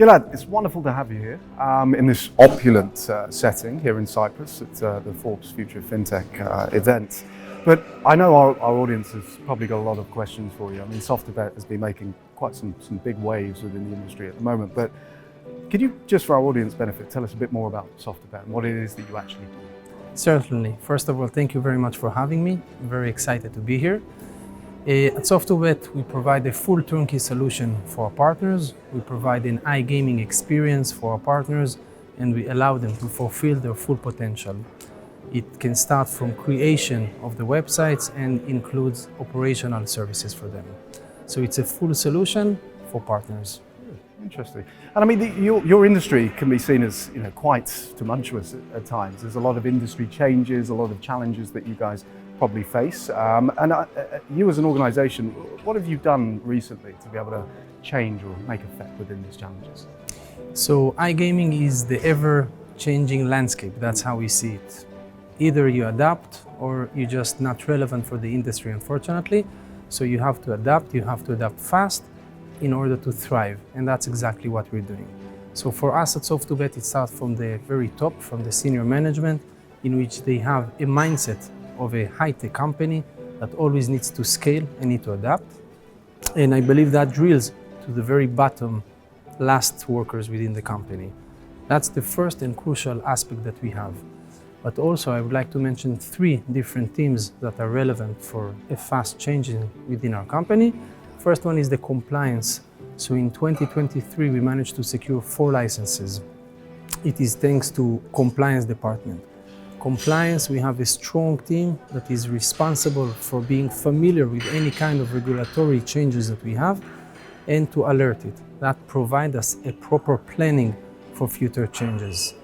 Gilad, it's wonderful to have you here in this opulent setting here in Cyprus at the Forbes Future of Fintech event. But I know our audience has probably got a lot of questions for you. I mean, Soft2Bet has been making quite some big waves within the industry at the moment. But could you, just for our audience benefit, tell us a bit more about Soft2Bet and what it is that you actually do? Certainly. First of all, thank you very much for having me. I'm very excited to be here. At Soft2Bet, we provide a full turnkey solution for our partners. We provide an iGaming experience for our partners, and we allow them to fulfill their full potential. It can start from creation of the websites and includes operational services for them. So it's a full solution for partners. Interesting. And I mean, your industry can be seen as quite tumultuous at times. There's a lot of industry changes, a lot of challenges that you guys probably face. You as an organization, what have you done recently to be able to change or make effect within these challenges? So iGaming is the ever-changing landscape. That's how we see it. Either you adapt or you're just not relevant for the industry, unfortunately. So you have to adapt fast in order to thrive. And that's exactly what we're doing. So for us at Soft2Bet, it starts from the very top, from the senior management, in which they have a mindset of a high-tech company that always needs to scale and need to adapt. And I believe that drills to the very bottom, last workers within the company. That's the first and crucial aspect that we have. But also I would like to mention 3 different themes that are relevant for a fast change within our company. First one is the compliance. So in 2023, we managed to secure 4 licenses. It is thanks to compliance department. Compliance, we have a strong team that is responsible for being familiar with any kind of regulatory changes that we have and to alert it. That provides us a proper planning for future changes.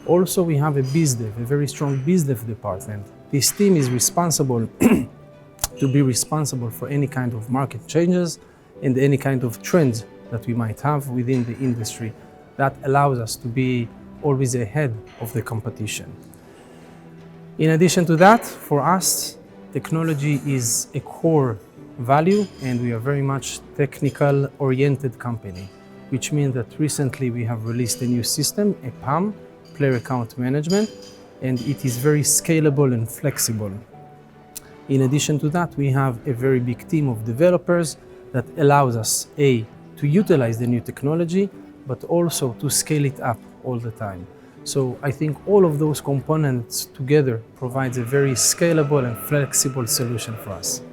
Also, we have a BizDev, a very strong BizDev department. This team is responsible to be responsible for any kind of market changes and any kind of trends that we might have within the industry. That allows us to be always ahead of the competition. In addition to that, for us, technology is a core value and we are very much technical-oriented company, which means that recently we have released a new system, a PAM, Player Account Management, and it is very scalable and flexible. In addition to that, we have a very big team of developers that allows us, to utilize the new technology, but also to scale it up all the time. So I think all of those components together provides a very scalable and flexible solution for us.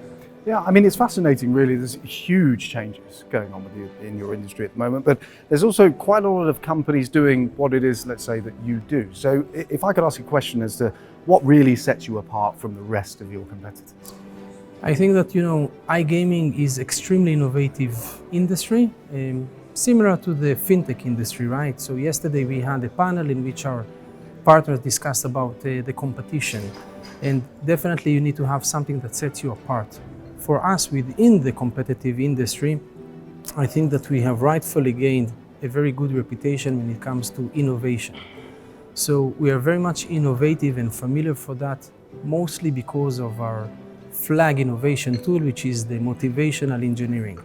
Yeah, I mean, it's fascinating, really. There's huge changes going on in your industry at the moment, but there's also quite a lot of companies doing what it is, let's say, that you do. So if I could ask a question as to what really sets you apart from the rest of your competitors? I think that, iGaming is extremely innovative industry. Similar to the fintech industry, right? So yesterday we had a panel in which our partners discussed about the competition. And definitely you need to have something that sets you apart. For us within the competitive industry, I think that we have rightfully gained a very good reputation when it comes to innovation. So we are very much innovative and familiar for that, mostly because of our flag innovation tool, which is the motivational engineering.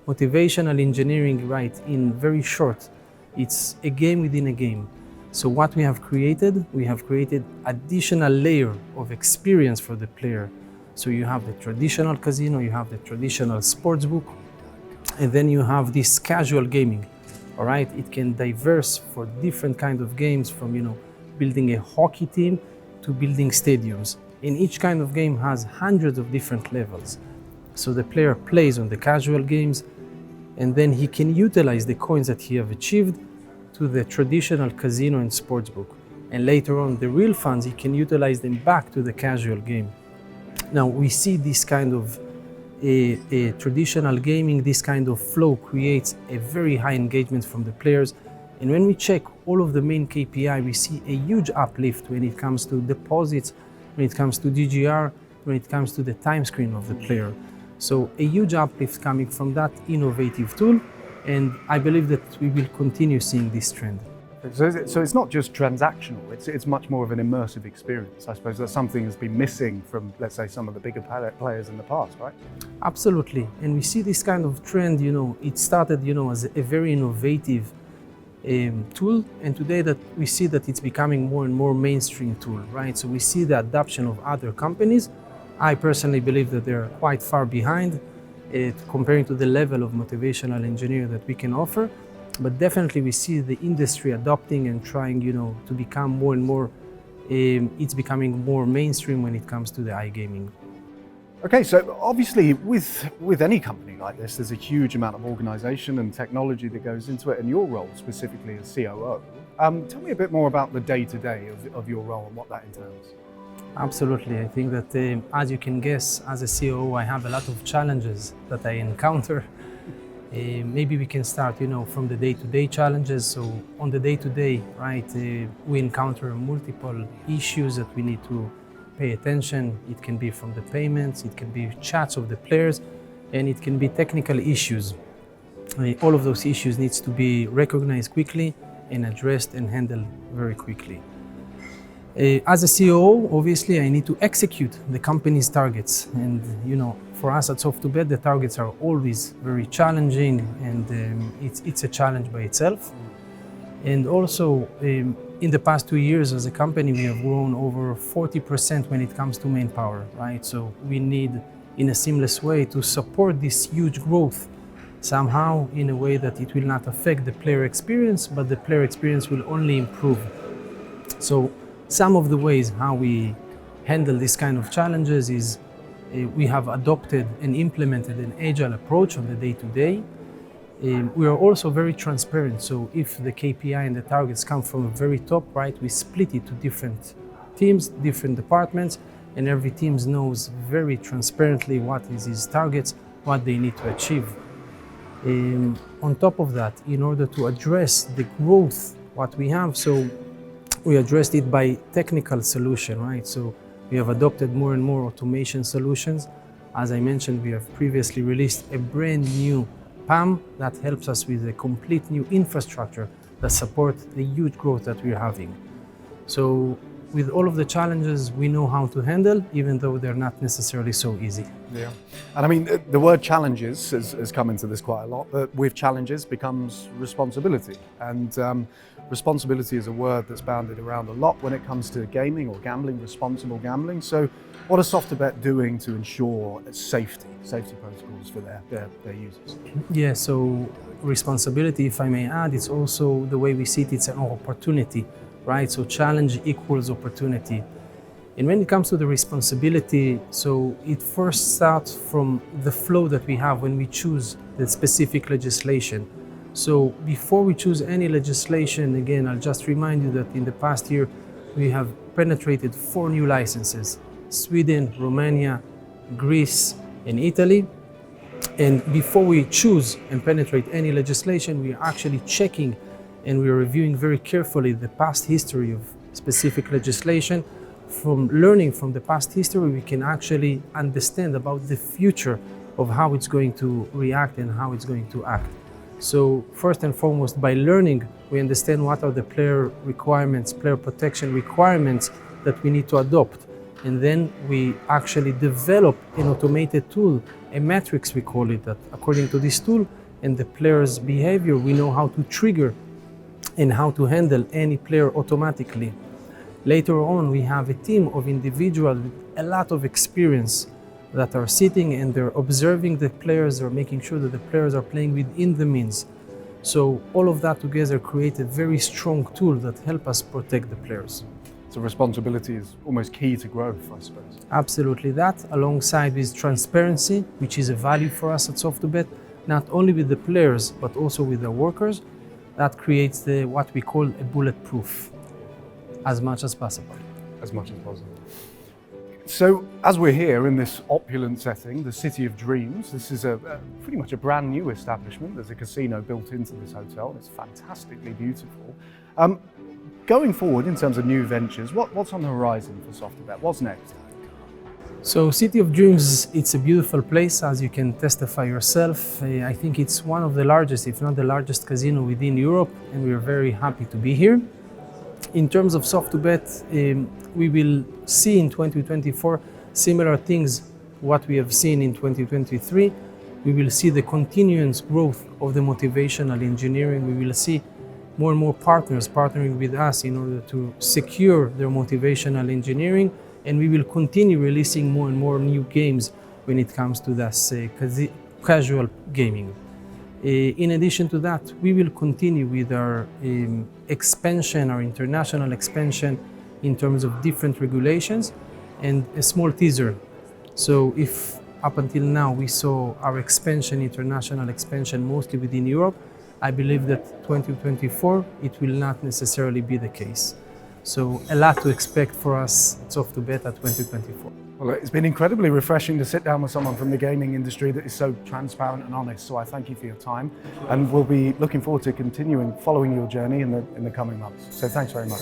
Motivational engineering, right, in very short, it's a game within a game. So what we have created additional layer of experience for the player. So you have the traditional casino, you have the traditional sportsbook, and then you have this casual gaming, all right? It can diverse for different kind of games from, building a hockey team to building stadiums. And each kind of game has hundreds of different levels. So the player plays on the casual games, and then he can utilize the coins that he have achieved to the traditional casino and sportsbook. And later on, the real funds, he can utilize them back to the casual game. Now, we see this kind of a traditional gaming, this kind of flow creates a very high engagement from the players. And when we check all of the main KPI, we see a huge uplift when it comes to deposits, when it comes to GGR, when it comes to the time screen of the player. So a huge uplift coming from that innovative tool, and I believe that we will continue seeing this trend. So it's not just transactional, it's much more of an immersive experience. I suppose that's something that's been missing from, let's say, some of the bigger players in the past, right? Absolutely, and we see this kind of trend, it started, as a very innovative tool, and today that we see that it's becoming more and more mainstream tool, right? So we see the adoption of other companies. I personally believe that they're quite far behind comparing to the level of motivational engineering that we can offer, but definitely we see the industry adopting and trying, to become more and more. It's becoming more mainstream when it comes to the iGaming. Okay, so obviously with any company like this, there's a huge amount of organization and technology that goes into it, and your role specifically as COO. Tell me a bit more about the day-to-day of your role and what that entails. Absolutely. I think that as you can guess, as a COO, I have a lot of challenges that I encounter. Maybe we can start, from the day-to-day challenges. So on the day-to-day, right, we encounter multiple issues that we need to pay attention. It can be from the payments, it can be chats of the players, and it can be technical issues. All of those issues needs to be recognized quickly and addressed and handled very quickly. As a COO, obviously, I need to execute the company's targets. And, for us at Soft2Bet, the targets are always very challenging, and it's a challenge by itself. And also, in the past 2 years as a company, we have grown over 40% when it comes to manpower, right? So we need, in a seamless way, to support this huge growth somehow in a way that it will not affect the player experience, but the player experience will only improve. So some of the ways how we handle this kind of challenges is we have adopted and implemented an agile approach on the day-to-day. We are also very transparent, so if the KPI and the targets come from a very top, right, we split it to different teams, different departments, and every team knows very transparently what is his targets, what they need to achieve. On top of that, in order to address the growth, what we have, so we addressed it by technical solution, right? So we have adopted more and more automation solutions. As I mentioned, we have previously released a brand new PAM that helps us with a complete new infrastructure that supports the huge growth that we're having. So with all of the challenges, we know how to handle, even though they're not necessarily so easy. Yeah, and I mean, the word challenges has come into this quite a lot, but with challenges becomes responsibility. And responsibility is a word that's bounded around a lot when it comes to gaming or gambling, responsible gambling. So what is Soft2Bet doing to ensure safety protocols for their users? Yeah, so responsibility, if I may add, it's also the way we see it, it's an opportunity, right? So challenge equals opportunity. And when it comes to the responsibility, so it first starts from the flow that we have when we choose the specific legislation. So before we choose any legislation, again, I'll just remind you that in the past year, we have penetrated 4 new licenses: Sweden, Romania, Greece, and Italy. And before we choose and penetrate any legislation, we are actually checking and we are reviewing very carefully the past history of specific legislation. From learning from the past history, we can actually understand about the future of how it's going to react and how it's going to act. So first and foremost, by learning, we understand what are the player requirements, player protection requirements that we need to adopt. And then we actually develop an automated tool, a matrix we call it, that according to this tool and the player's behavior, we know how to trigger and how to handle any player automatically. Later on, we have a team of individuals with a lot of experience that are sitting and they're observing the players, they're making sure that the players are playing within the means. So all of that together create a very strong tool that help us protect the players. So responsibility is almost key to growth, I suppose. Absolutely. That, alongside with transparency, which is a value for us at Soft2Bet, not only with the players, but also with the workers, that creates what we call a bulletproof, as much as possible. As much as possible. So, as we're here in this opulent setting, the City of Dreams, this is pretty much a brand new establishment. There's a casino built into this hotel. It's fantastically beautiful. Going forward, in terms of new ventures, what's on the horizon for Soft2Bet? What's next? So, City of Dreams, it's a beautiful place, as you can testify yourself. I think it's one of the largest, if not the largest casino within Europe, and we're very happy to be here. In terms of Soft2Bet, we will see in 2024 similar things what we have seen in 2023. We will see the continuous growth of the motivational engineering. We will see more and more partners partnering with us in order to secure their motivational engineering, and we will continue releasing more and more new games when it comes to that, say, casual gaming. In addition to that, we will continue with our expansion, our international expansion in terms of different regulations, and a small teaser. So if up until now we saw our expansion, international expansion, mostly within Europe, I believe that 2024 it will not necessarily be the case. So a lot to expect for us at Soft2Bet at 2024. Well, it's been incredibly refreshing to sit down with someone from the gaming industry that is so transparent and honest. So I thank you for your time, and we'll be looking forward to continuing following your journey in the coming months. So thanks very much.